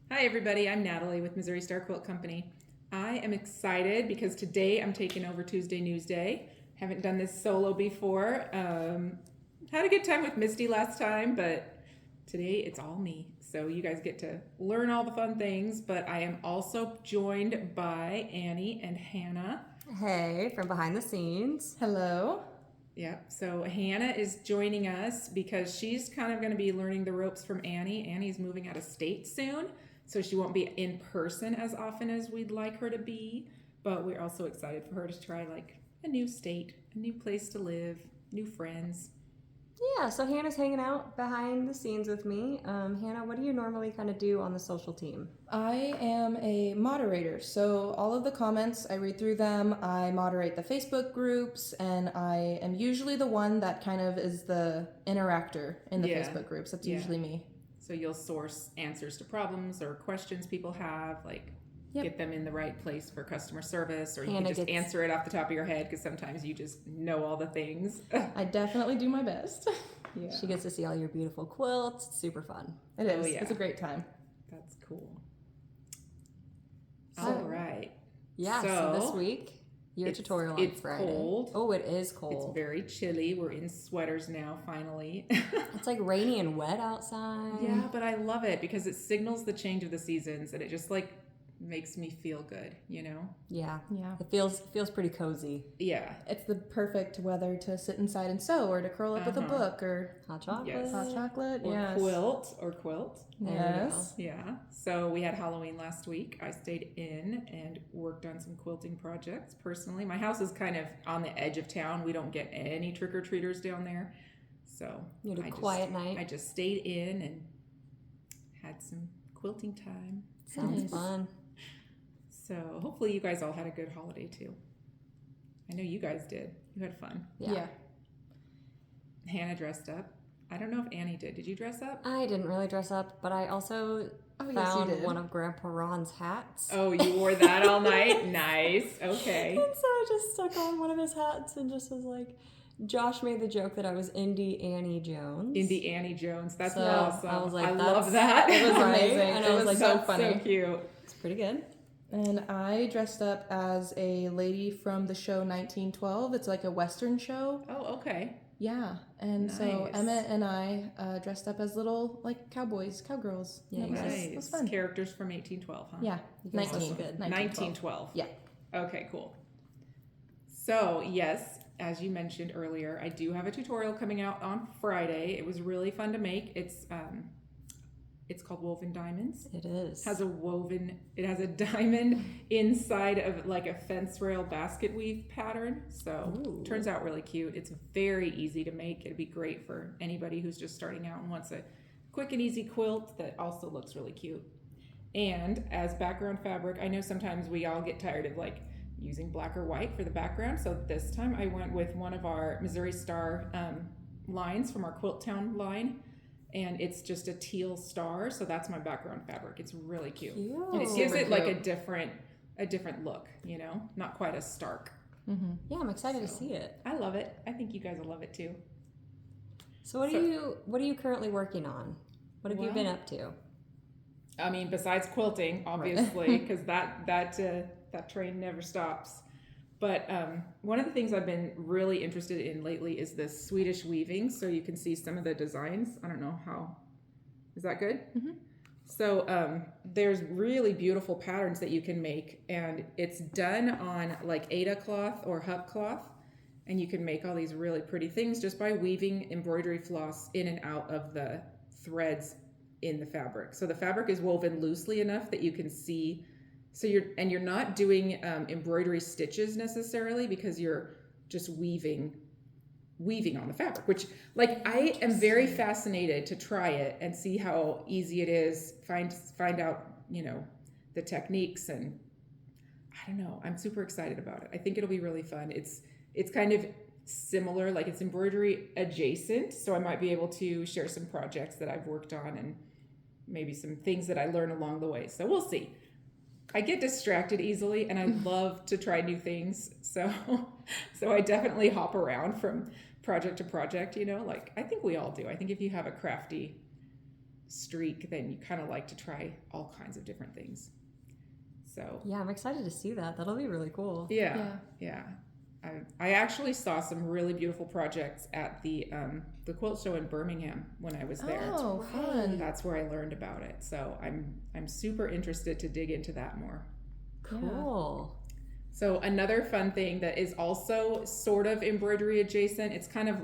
Hi, everybody. I'm Natalie with Missouri Star Quilt Company. I am excited because today I'm taking over Tuesday Newsday. Haven't done this solo before. Had a good time with Misty last time, but today it's all me. So you guys get to learn all the fun things, but I am also joined by Annie and Hannah. Hey, from behind the scenes. Hello. Yeah, so Hannah is joining us because she's kind of going to be learning the ropes from Annie. Annie's moving out of state soon, so she won't be in person as often as we'd like her to be. But we're also excited for her to try like a new state, a new place to live, new friends. Yeah, so Hannah's hanging out behind the scenes with me. Hannah, what do you normally kind of do on the social team? I am a moderator, so all of the comments, I read through them. I moderate the Facebook groups, and I am usually the one that kind of is the interactor in the Facebook groups. That's usually me. So you'll source answers to problems or questions people have, like get them in the right place for customer service, or you can just answer it off the top of your head because sometimes you just know all the things. I definitely do my best. Yeah. She gets to see all your beautiful quilts. It's super fun. It is. It's a great time. That's cool. So, all right. Yeah, so this week, your tutorial on Friday. It's cold. Oh, it is cold. It's very chilly. We're in sweaters now, finally. It's like rainy and wet outside. Yeah, but I love it because it signals the change of the seasons, and it just like makes me feel good, you know? Yeah. It feels pretty cozy. Yeah. It's the perfect weather to sit inside and sew, or to curl up with a book, or hot chocolate. Yes. Hot chocolate. Or quilt. Yes. Yeah. So we had Halloween last week. I stayed in and worked on some quilting projects personally. My house is kind of on the edge of town. We don't get any trick-or-treaters down there. So you had a quiet night. I just stayed in and had some quilting time. Sounds fun. So hopefully you guys all had a good holiday too. I know you guys did. You had fun. Yeah. Hannah dressed up. I don't know if Annie did. Did you dress up? I didn't really dress up, but I also found one of Grandpa Ron's hats. Oh, you wore that all night? Nice. Okay. And so I just stuck on one of his hats and just was like, Josh made the joke that I was Indie Annie Jones. Indie Annie Jones. That's awesome. I was like, I love that. It was amazing. And I was like, so funny. So cute. It's pretty good. And I dressed up as a lady from the show 1912. It's like a Western show. Oh, okay. Yeah. And Nice. so Emmett and I dressed up as little like cowboys, cowgirls. Yeah, it was fun. Characters from 1812, huh? Yeah. 1912. Yeah. Okay, cool. So, yes, as you mentioned earlier, I do have a tutorial coming out on Friday. It was really fun to make. It's called Woven Diamonds. It is. It has a diamond inside of like a fence rail basket weave pattern. So turns out really cute. It's very easy to make. It'd be great for anybody who's just starting out and wants a quick and easy quilt that also looks really cute. And as background fabric, I know sometimes we all get tired of like using black or white for the background. So this time I went with one of our Missouri Star lines from our Quilt Town line. And it's just a teal star, so that's my background fabric. It's really cute. And it gives it like a different look, you know, not quite as stark. Mm-hmm. Yeah, I'm excited to see it. I love it. I think you guys will love it too. So what are you currently working on? What have you been up to? I mean, besides quilting, obviously, because that train never stops. But one of the things I've been really interested in lately is this Swedish weaving. So you can see some of the designs. I don't know how. Is that good? Mm-hmm. So there's really beautiful patterns that you can make. And it's done on like Aida cloth or Hup cloth. And you can make all these really pretty things just by weaving embroidery floss in and out of the threads in the fabric. So the fabric is woven loosely enough that you can see. So you're not doing embroidery stitches necessarily because you're just weaving on the fabric, which like I am very fascinated to try it and see how easy it is, find out, you know, the techniques, and I don't know, I'm super excited about it. I think it'll be really fun. It's kind of similar, like it's embroidery adjacent, so I might be able to share some projects that I've worked on and maybe some things that I learn along the way. So we'll see. I get distracted easily and I love to try new things. So I definitely hop around from project to project, you know, like I think we all do. I think if you have a crafty streak, then you kind of like to try all kinds of different things. So Yeah, I'm excited to see that. That'll be really cool. yeah. I actually saw some really beautiful projects at the quilt show in Birmingham when I was there. Oh, fun. That's where I learned about it. So I'm super interested to dig into that more. Cool. So another fun thing that is also sort of embroidery adjacent, it's kind of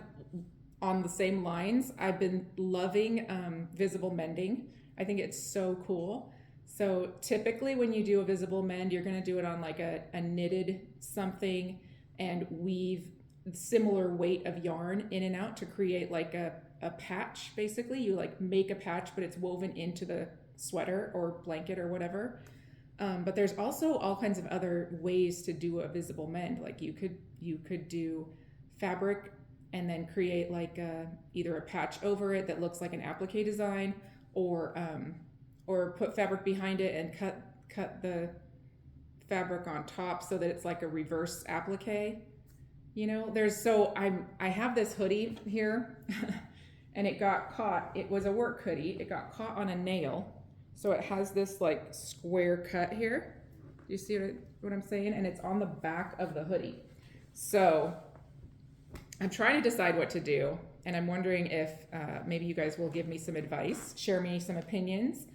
on the same lines. I've been loving visible mending. I think it's so cool. So typically when you do a visible mend, you're going to do it on like a knitted something and weave similar weight of yarn in and out to create like a patch. Basically, you like make a patch, but it's woven into the sweater or blanket or whatever. But there's also all kinds of other ways to do a visible mend. Like you could do fabric and then create like either a patch over it that looks like an applique design, or put fabric behind it and cut the fabric on top so that it's like a reverse applique. You know, I have this hoodie here and it got caught. It was a work hoodie. It got caught on a nail. So it has this like square cut here. Do you see what I'm saying? And it's on the back of the hoodie. So I'm trying to decide what to do. And I'm wondering if maybe you guys will give me some advice, share me some opinions,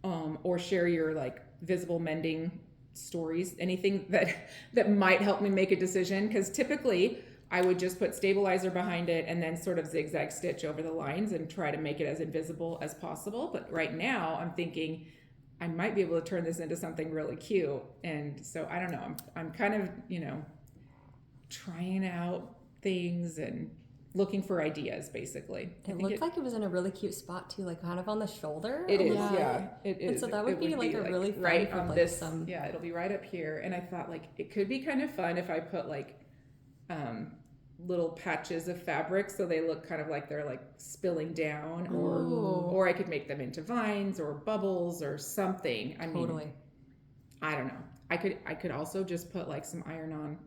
or share your like visible mending stories, anything that might help me make a decision. Because typically I would just put stabilizer behind it and then sort of zigzag stitch over the lines and try to make it as invisible as possible. But right now I'm thinking I might be able to turn this into something really cute. And so I don't know, I'm kind of, trying out things and looking for ideas, basically. It looked like it was in a really cute spot too, like kind of on the shoulder. It is, yeah. It is. And so that would be like a really fun right for on like this. some. Yeah, it'll be right up here. And I thought like it could be kind of fun if I put like little patches of fabric so they look kind of like they're like spilling down, or I could make them into vines or bubbles or something. I mean, I don't know. I could also just put like some iron-on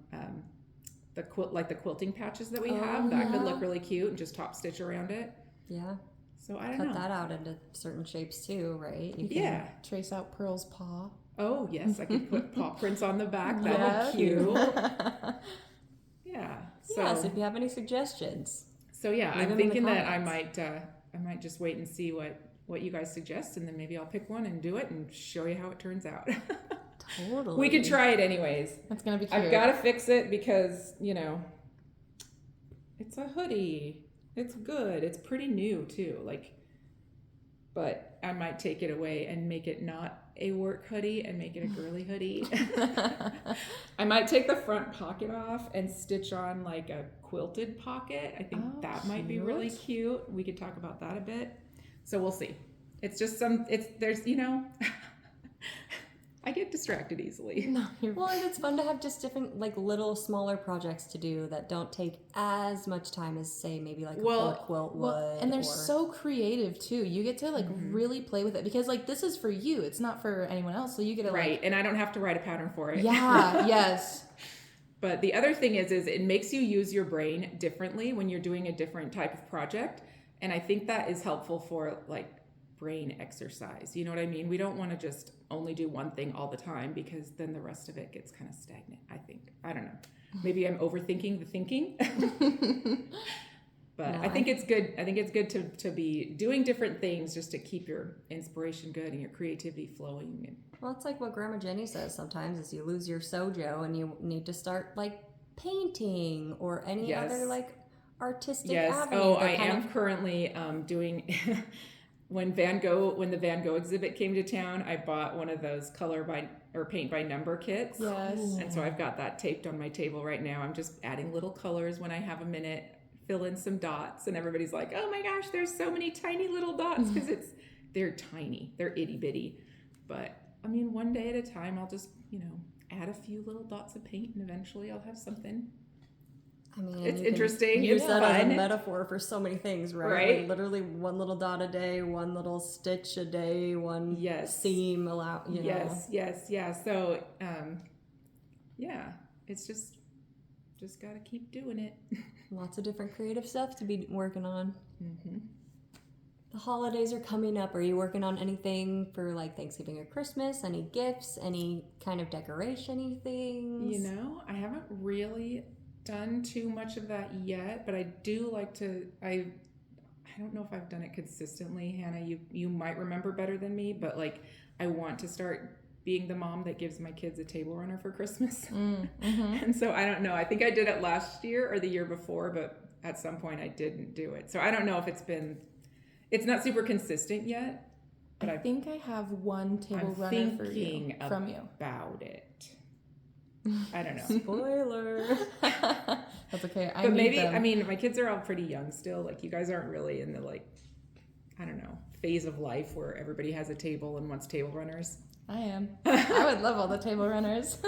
the quilting patches that we have. That could look really cute and just top stitch around it. Yeah. So I don't know. Cut that out into certain shapes too, right? You can trace out Pearl's paw. Oh yes, I could put paw prints on the back. That would be cute. Yeah. So, yes, if you have any suggestions. So yeah, I'm thinking that I might just wait and see what you guys suggest, and then maybe I'll pick one and do it and show you how it turns out. Totally. We could try it anyways. That's gonna be cute. I've got to fix it because it's a hoodie. It's good. It's pretty new too. But I might take it away and make it not a work hoodie and make it a girly hoodie. I might take the front pocket off and stitch on like a quilted pocket. I think that might be really cute. We could talk about that a bit. So we'll see. It's just I get distracted easily. No, well, and it's fun to have just different, like, little smaller projects to do that don't take as much time as, say, maybe like a full quilt would. And they're so creative too. You get to really play with it because this is for you. It's not for anyone else. So you get to and I don't have to write a pattern for it. Yeah. Yes. But the other thing is it makes you use your brain differently when you're doing a different type of project, and I think that is helpful for brain exercise. You know what I mean? We don't want to just only do one thing all the time because then the rest of it gets kind of stagnant, I think. I don't know. Maybe I'm overthinking the thinking. But no, I think it's good. I think it's good to be doing different things just to keep your inspiration good and your creativity flowing. Well, it's like what Grandma Jenny says sometimes is you lose your sojo and you need to start painting or any other artistic avenue. Oh, I am currently doing when the Van Gogh exhibit came to town, I bought one of those paint by number kits. Yes. And so I've got that taped on my table right now. I'm just adding little colors when I have a minute, fill in some dots, and everybody's like, "Oh my gosh, there's so many tiny little dots," because they're tiny, they're itty bitty. But I mean, one day at a time, I'll just add a few little dots of paint, and eventually I'll have something. I mean, it's interesting. Use it's that fun. as a metaphor for so many things, right? Literally one little dot a day, one little stitch a day, one seam allow. Yes. Yeah. So, it's just got to keep doing it. Lots of different creative stuff to be working on. Mm-hmm. The holidays are coming up. Are you working on anything for like Thanksgiving or Christmas? Any gifts? Any kind of decoration-y things? You know, I haven't really done too much of that yet, but I do like to. I don't know if I've done it consistently, Hannah. You might remember better than me, but like I want to start being the mom that gives my kids a table runner for Christmas. And so I don't know. I think I did it last year or the year before, but at some point I didn't do it. So I don't know if it's not super consistent yet. But I think I have one table runner for you from you about it. I don't know. Spoiler. That's okay. But maybe I mean my kids are all pretty young still. Like you guys aren't really in the like I don't know phase of life where everybody has a table and wants table runners. I am. I would love all the table runners.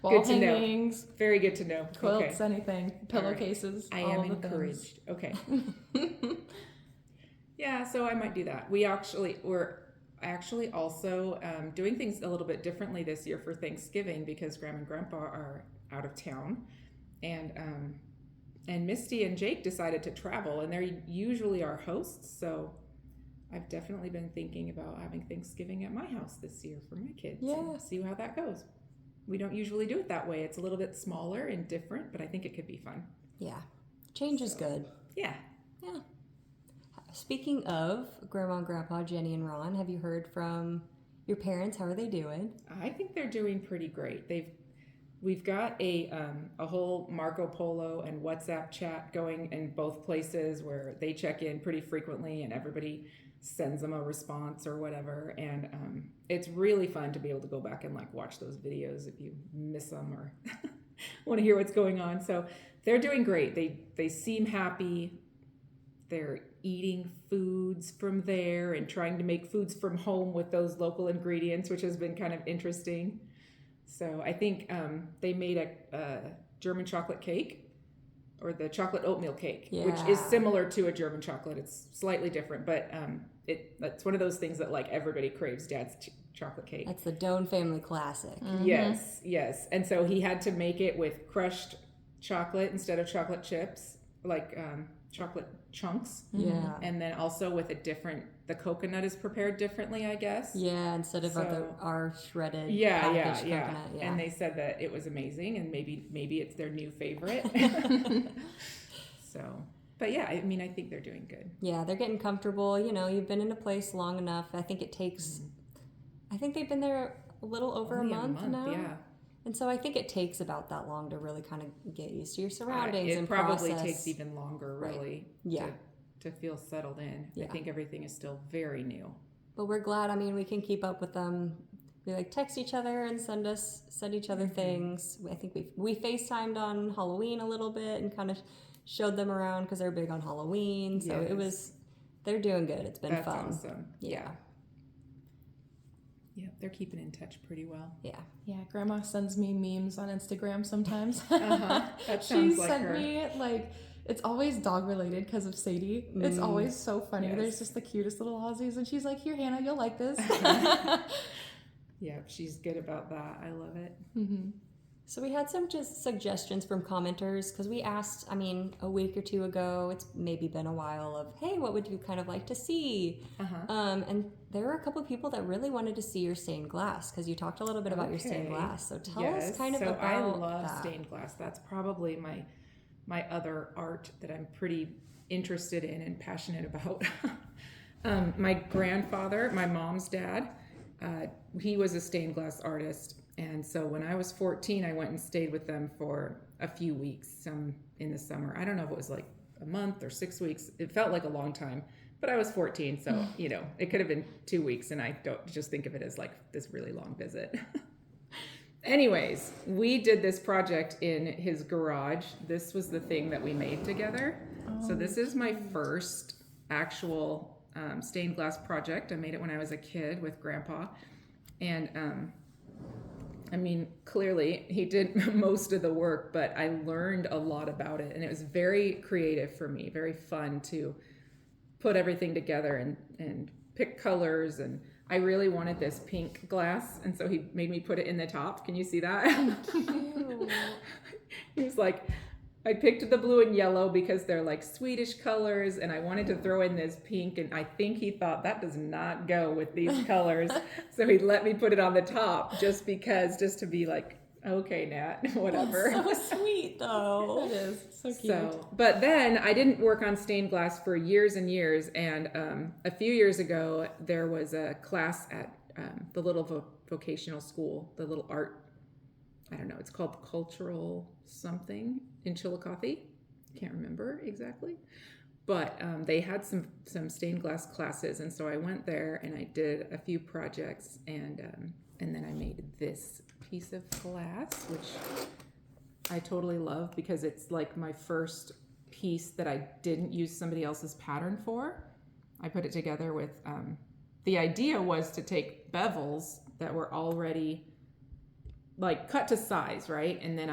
Wall hangings. Know. Very good to know. Quilts, anything. Pillowcases. I am encouraged. Okay. Yeah, so I might do that. We're actually also doing things a little bit differently this year for Thanksgiving because Grandma and Grandpa are out of town, and Misty and Jake decided to travel, and they're usually our hosts. So I've definitely been thinking about having Thanksgiving at my house this year for my kids. Yeah. And see how that goes. We don't usually do it that way. It's a little bit smaller and different, but I think it could be fun. Yeah, change is good. Yeah. Yeah. Speaking of Grandma and Grandpa, Jenny and Ron, have you heard from your parents? How are they doing? I think they're doing pretty great. We've got a whole Marco Polo and WhatsApp chat going in both places where they check in pretty frequently and everybody sends them a response or whatever. And it's really fun to be able to go back and like watch those videos if you miss them or want to hear what's going on. So they're doing great. They seem happy. They're eating foods from there and trying to make foods from home with those local ingredients, which has been kind of interesting. So I think they made a German chocolate cake or the chocolate oatmeal cake, which is similar to a German chocolate. It's slightly different, but it's one of those things that like everybody craves Dad's chocolate cake. That's the Doan family classic. Mm-hmm. Yes. And so he had to make it with crushed chocolate instead of chocolate chips, like chocolate chunks. Yeah. And then also with the coconut is prepared differently, I guess. Yeah, instead of our shredded packaged coconut. Yeah. And they said that it was amazing and maybe it's their new favorite. So, but yeah, I mean, I think they're doing good. Yeah, they're getting comfortable. You know, you've been in a place long enough. I think it takes, I think they've been there a little over a month now. Yeah. And so I think it takes about that long to really kind of get used to your surroundings and it probably process. takes even longer, really, to feel settled in. Yeah. I think everything is still very new. But we're glad. I mean, we can keep up with them. We like text each other and send each other things. I think we FaceTimed on Halloween a little bit and kind of showed them around because they're big on Halloween. So they're doing good. It's been fun. That's awesome. Yeah. Yeah, they're keeping in touch pretty well. Yeah. Yeah, Grandma sends me memes on Instagram sometimes. That sounds like her. She sent me, like, it's always dog related because of Sadie. It's always so funny. Yes. There's just the cutest little Aussies, and she's like, "Here, Hannah, you'll like this." Yeah, she's good about that. I love it. Mm-hmm. So we had some just suggestions from commenters because we asked, I mean, a week or two ago, it's maybe been a while of, hey, what would you kind of like to see? And there were a couple of people that really wanted to see your stained glass because you talked a little bit about your stained glass. So tell us kind of about that. I love stained glass. That's probably my other art that I'm pretty interested in and passionate about. My grandfather, my mom's dad, he was a stained glass artist. And so when I was 14, I went and stayed with them for a few weeks, some in the summer. I don't know if it was like a month or 6 weeks. It felt like a long time, but I was 14. So, you know, it could have been 2 weeks. And I don't just think of it as like this really long visit. Anyways, we did this project in his garage. This was the thing that we made together. So this is my first actual stained glass project. I made it when I was a kid with Grandpa. And, I mean, clearly he did most of the work, but I learned a lot about it, and it was very creative for me, very fun to put everything together and pick colors. And I really wanted this pink glass, and so he made me put it in the top. Can you see that? Cute. He was like, I picked the blue and yellow because they're like Swedish colors, and I wanted to throw in this pink, and I think he thought that does not go with these colors. So he let me put it on the top just to be like, okay, Nat, whatever. That's so sweet, though. It is so cute. So, but then I didn't work on stained glass for years and years, and a few years ago there was a class at the little vocational school, the little art, I don't know, it's called cultural something in Chillicothe. Can't remember exactly, but they had some stained glass classes, and so I went there and I did a few projects, and then I made this piece of glass, which I totally love because it's like my first piece that I didn't use somebody else's pattern for. I put it together with, the idea was to take bevels that were already like cut to size, right? And then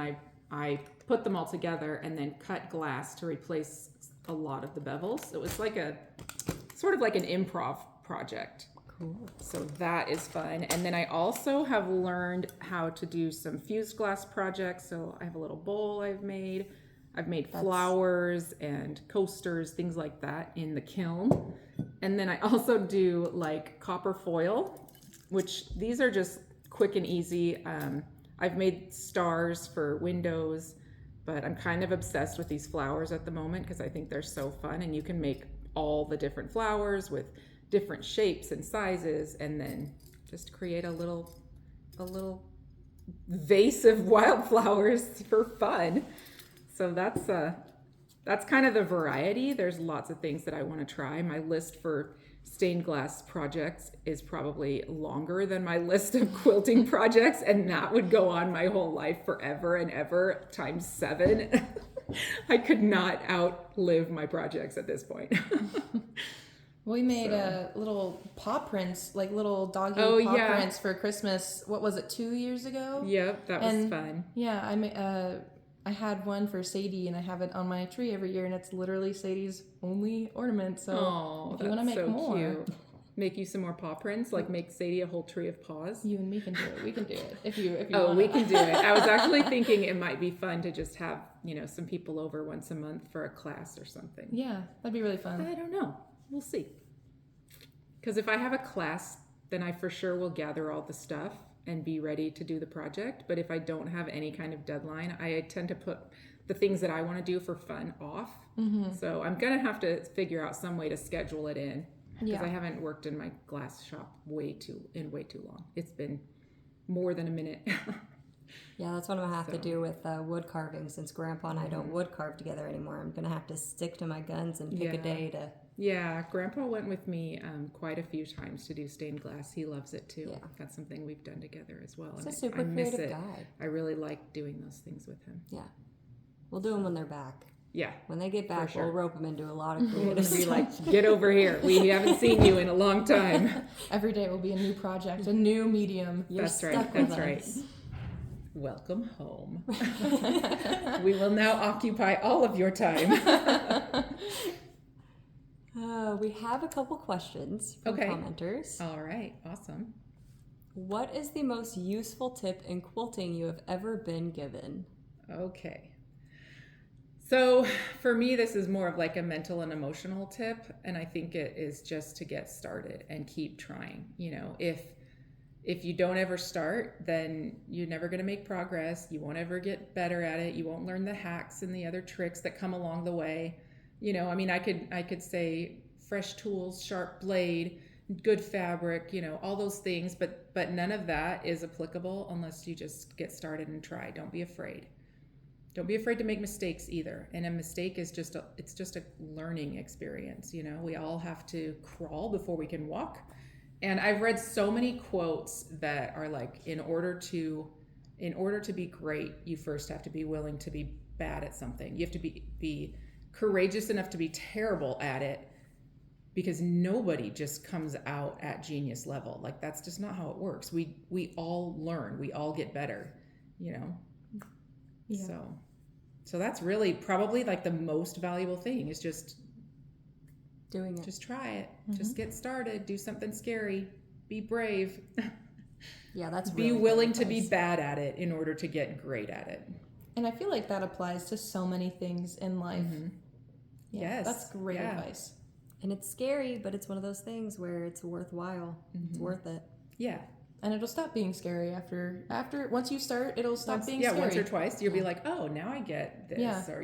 I put them all together and then cut glass to replace a lot of the bevels. It was like sort of like an improv project. Cool. So that is fun. And then I also have learned how to do some fused glass projects. So I have a little bowl I've made. Flowers and coasters, things like that in the kiln. And then I also do like copper foil, which these are just quick and easy. I've made stars for windows, but I'm kind of obsessed with these flowers at the moment because I think they're so fun, and you can make all the different flowers with different shapes and sizes, and then just create a little vase of wildflowers for fun. So that's kind of the variety. There's lots of things that I want to try. My list for stained glass projects is probably longer than my list of quilting projects, and that would go on my whole life forever and ever times 7. I could not outlive my projects at this point. We made little paw prints, like little doggy paw prints for Christmas. What was it, 2 years ago? Yep, that was fun. Yeah, I had one for Sadie, and I have it on my tree every year, and it's literally Sadie's only ornament. So if you want to make more, cute. Make you some more paw prints, like make Sadie a whole tree of paws. You and me can do it. We can do it if you. We can do it. I was actually thinking it might be fun to just have some people over once a month for a class or something. Yeah, that'd be really fun. I don't know. We'll see. Because if I have a class, then I for sure will gather all the stuff and be ready to do the project. But if I don't have any kind of deadline, I tend to put the things that I want to do for fun off. Mm-hmm. So I'm going to have to figure out some way to schedule it in, because I haven't worked in my glass shop way too long. It's been more than a minute. Yeah, that's what I'm going to have to do with wood carving. Since Grandpa and I don't wood carve together anymore, I'm going to have to stick to my guns and pick a day to... Yeah, Grandpa went with me quite a few times to do stained glass. He loves it too. Yeah. That's something we've done together as well. He's a super creative guy. I really like doing those things with him. Yeah. We'll do them when they're back. Yeah. When they get back, we'll rope them into a lot of creative stuff. Be like, get over here. We haven't seen you in a long time. Every day will be a new project, a new medium. That's right. Welcome home. We will now occupy all of your time. We have a couple questions from commenters. All right. Awesome. What is the most useful tip in quilting you have ever been given? Okay. So for me, this is more of like a mental and emotional tip. And I think it is just to get started and keep trying. If you don't ever start, then you're never going to make progress. You won't ever get better at it. You won't learn the hacks and the other tricks that come along the way. I could say fresh tools, sharp blade, good fabric, all those things, but none of that is applicable unless you just get started and try. Don't be afraid. Don't be afraid to make mistakes either. And a mistake is just a learning experience. We all have to crawl before we can walk. And I've read so many quotes that are like, in order to be great, you first have to be willing to be bad at something. You have to be courageous enough to be terrible at it, because nobody just comes out at genius level. Like, that's just not how it works. We all learn, we all get better, Yeah. So that's really probably like the most valuable thing, is just doing it. Just try it. Mm-hmm. Just get started. Do something scary. Be brave. Yeah, that's be really willing to be bad at it in order to get great at it. And I feel like that applies to so many things in life. Yeah, Yes. that's great advice. And it's scary, but it's one of those things where it's worthwhile. It's worth it. Yeah. And it'll stop being scary after once you start, it'll stop being scary. Yeah, once or twice, you'll be like, oh, now I get this. Yeah. Or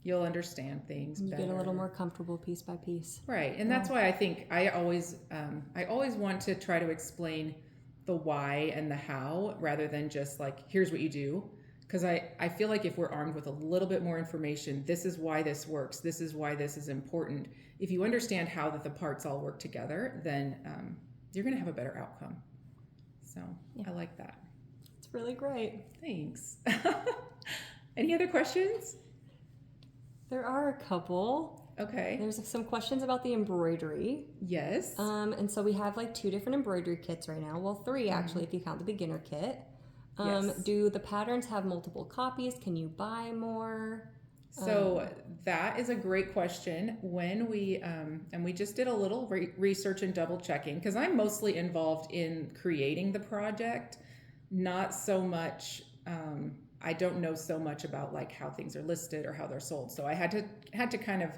you'll understand things You better. get a little more comfortable piece by piece. Right. And that's why I think I always want to try to explain the why and the how rather than just like, here's what you do. Because I feel like if we're armed with a little bit more information, this is why this works, this is why this is important. If you understand how that the parts all work together, then you're going to have a better outcome. So I like that. It's really great. Thanks. Any other questions? There are a couple. Okay. There's some questions about the embroidery. Yes. And so we have like 2 different embroidery kits right now. Well, 3 actually, if you count the beginner kit. Yes. Do the patterns have multiple copies? Can you buy more? So that is a great question. When we and we just did a little research and double checking because I'm mostly involved in creating the project, not so much. I don't know so much about like how things are listed or how they're sold. So I had to kind of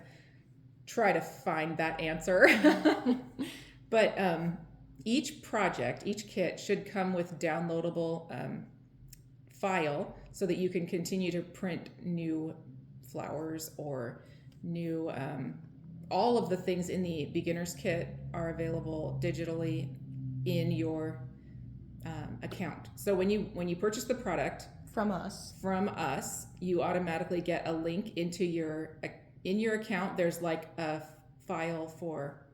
try to find that answer. But each project, each kit should come with downloadable file so that you can continue to print new flowers or new all of the things in the beginner's kit are available digitally in your account. So when you purchase the product From us, you automatically get a link into your account. There's like a file for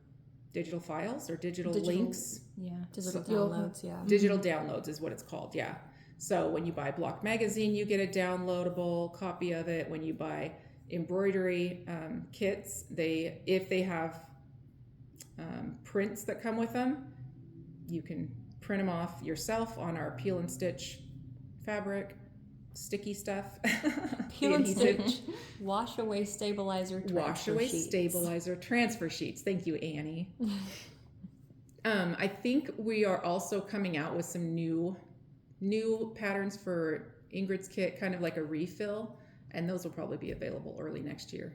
digital files or digital links. Yeah. Digital downloads, Digital downloads is what it's called, yeah. So when you buy Block Magazine, you get a downloadable copy of it. When you buy embroidery kits, if they have prints that come with them, you can print them off yourself on our peel and stitch fabric, sticky stuff. Peel and stitch, wash away stabilizer, transfer sheets. Thank you, Annie. I think we are also coming out with some new patterns for Ingrid's kit, kind of like a refill, and those will probably be available early next year.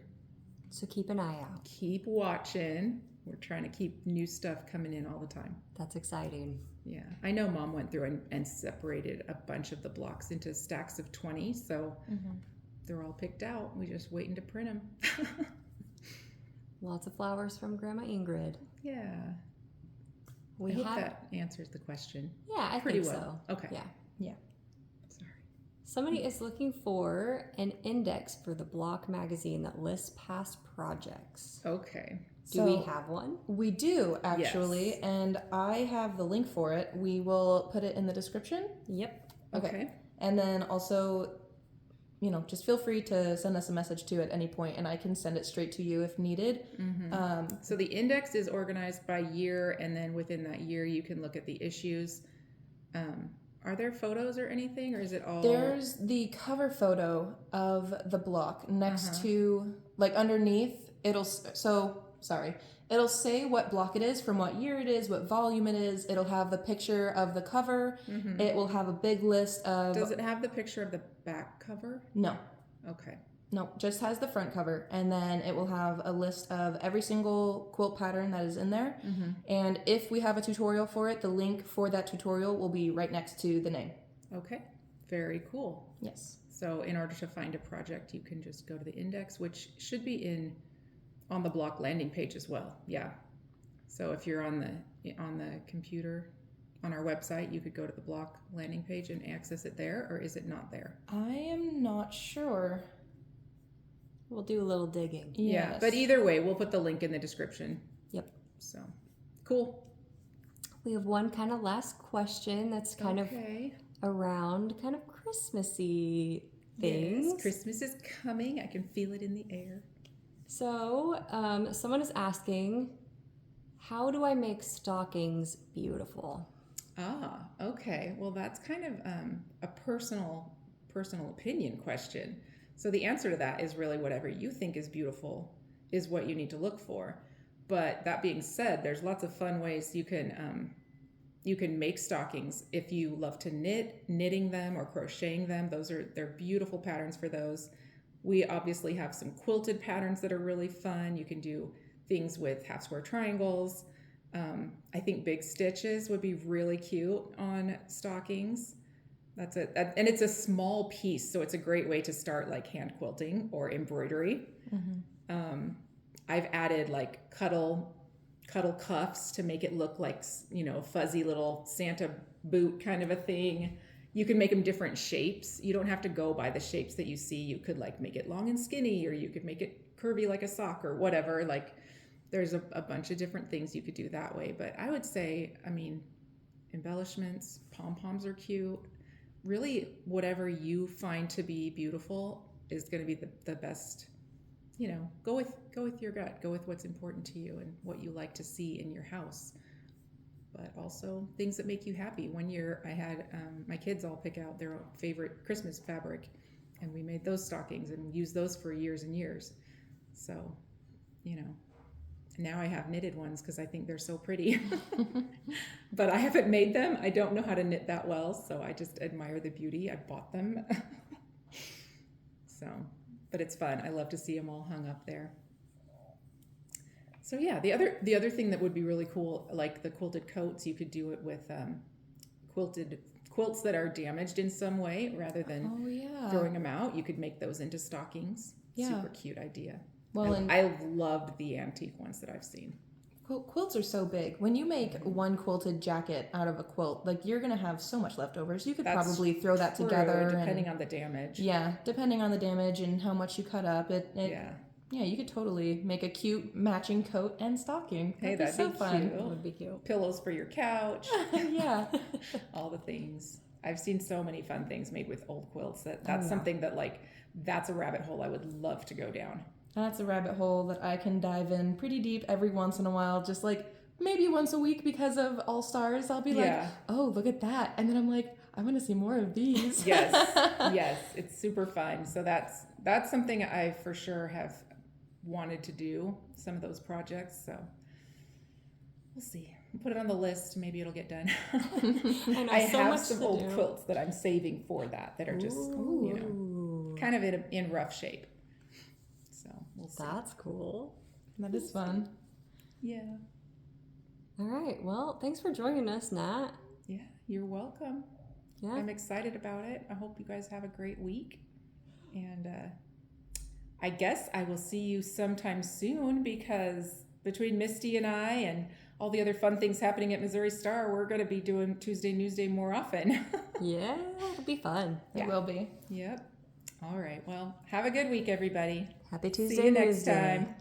So keep an eye out. Keep watching. We're trying to keep new stuff coming in all the time. That's exciting. Yeah. I know Mom went through and separated a bunch of the blocks into stacks of 20, so they're all picked out. We're just waiting to print them. Lots of flowers from Grandma Ingrid. Yeah. I hope that answers the question. Yeah, I pretty think well. So. Okay. Yeah. Sorry. Somebody is looking for an index for the Block magazine that lists past projects. Okay. Do we have one? We do, actually, Yes. and I have the link for it. We will put it in the description. Yep. Okay. And then also, just feel free to send us a message too at any point, and I can send it straight to you if needed. So the index is organized by year, and then within that year, you can look at the issues. Are there photos or anything, or is it all? There's the cover photo of the block next to, like underneath, it'll say what block it is, from what year it is, what volume it is. It'll have the picture of the cover. It will have a big list of... Does it have the picture of the back cover? No. Okay. No, just has the front cover, and then it will have a list of every single quilt pattern that is in there. And if we have a tutorial for it, the link for that tutorial will be right next to the name. Okay. Very cool. Yes. So in order to find a project, you can just go to the index, which should be on the block landing page as well. Yeah. So if you're on the computer on our website, you could go to the block landing page and access it there, or is it not there? I am not sure. We'll do a little digging. Yeah, but either way, we'll put the link in the description. Yep. So, cool. We have one kind of last question that's kind of around kind of Christmassy things. Yes, Christmas is coming. I can feel it in the air. So, someone is asking, how do I make stockings beautiful? Ah, okay. Well, that's kind of a personal opinion question. So the answer to that is really whatever you think is beautiful is what you need to look for. But that being said, there's lots of fun ways you can You can make stockings if you love to knit, knitting them or crocheting them. They're beautiful patterns for those. We obviously have some quilted patterns that are really fun. You can do things with half square triangles. I think big stitches would be really cute on stockings. That's it. And it's a small piece, so it's a great way to start like hand quilting or embroidery. I've added like cuddle cuffs to make it look like, a fuzzy little Santa boot kind of a thing. You can make them different shapes. You don't have to go by the shapes that you see. You could like make it long and skinny, or you could make it curvy like a sock or whatever. Like there's a bunch of different things you could do that way. But I would say, embellishments, pom-poms are cute. Really, whatever you find to be beautiful is going to be the best. Go with your gut. Go with what's important to you and what you like to see in your house. But also things that make you happy. One year I had my kids all pick out their favorite Christmas fabric, and we made those stockings and used those for years and years. So, now I have knitted ones because I think they're so pretty. But I haven't made them. I don't know how to knit that well, so I just admire the beauty. I bought them. But it's fun. I love to see them all hung up there. So yeah, the other thing that would be really cool, like the quilted coats, you could do it with quilted quilts that are damaged in some way rather than throwing them out. You could make those into stockings. Yeah. Super cute idea. Well, I loved the antique ones that I've seen. Quilts are so big. When you make one quilted jacket out of a quilt, like you're going to have so much leftovers. You could probably throw that together. Depending on the damage. Yeah, depending on the damage and how much you cut up. Yeah, you could totally make a cute matching coat and stocking. That'd be so fun. That would be cute. Pillows for your couch. Yeah. All the things. I've seen so many fun things made with old quilts that's something that that's a rabbit hole I would love to go down. That's a rabbit hole that I can dive in pretty deep every once in a while, just like maybe once a week because of All Stars. I'll be like, oh, look at that. And then I'm like, I want to see more of these. Yes, it's super fun. So that's something I for sure have wanted to do, some of those projects. So we'll see. We'll put it on the list. Maybe it'll get done. I have some old quilts that I'm saving for that are just, kind of in rough shape. So we'll see. That's cool. That is fun. Yeah. All right. Well, thanks for joining us, Nat. Yeah, you're welcome. Yeah. I'm excited about it. I hope you guys have a great week. And I guess I will see you sometime soon, because between Misty and I and all the other fun things happening at Missouri Star, we're going to be doing Tuesday Newsday more often. Yeah, it'll be fun. It will be. Yep. All right. Well, have a good week, everybody. Happy Tuesday See you next Newsday. time.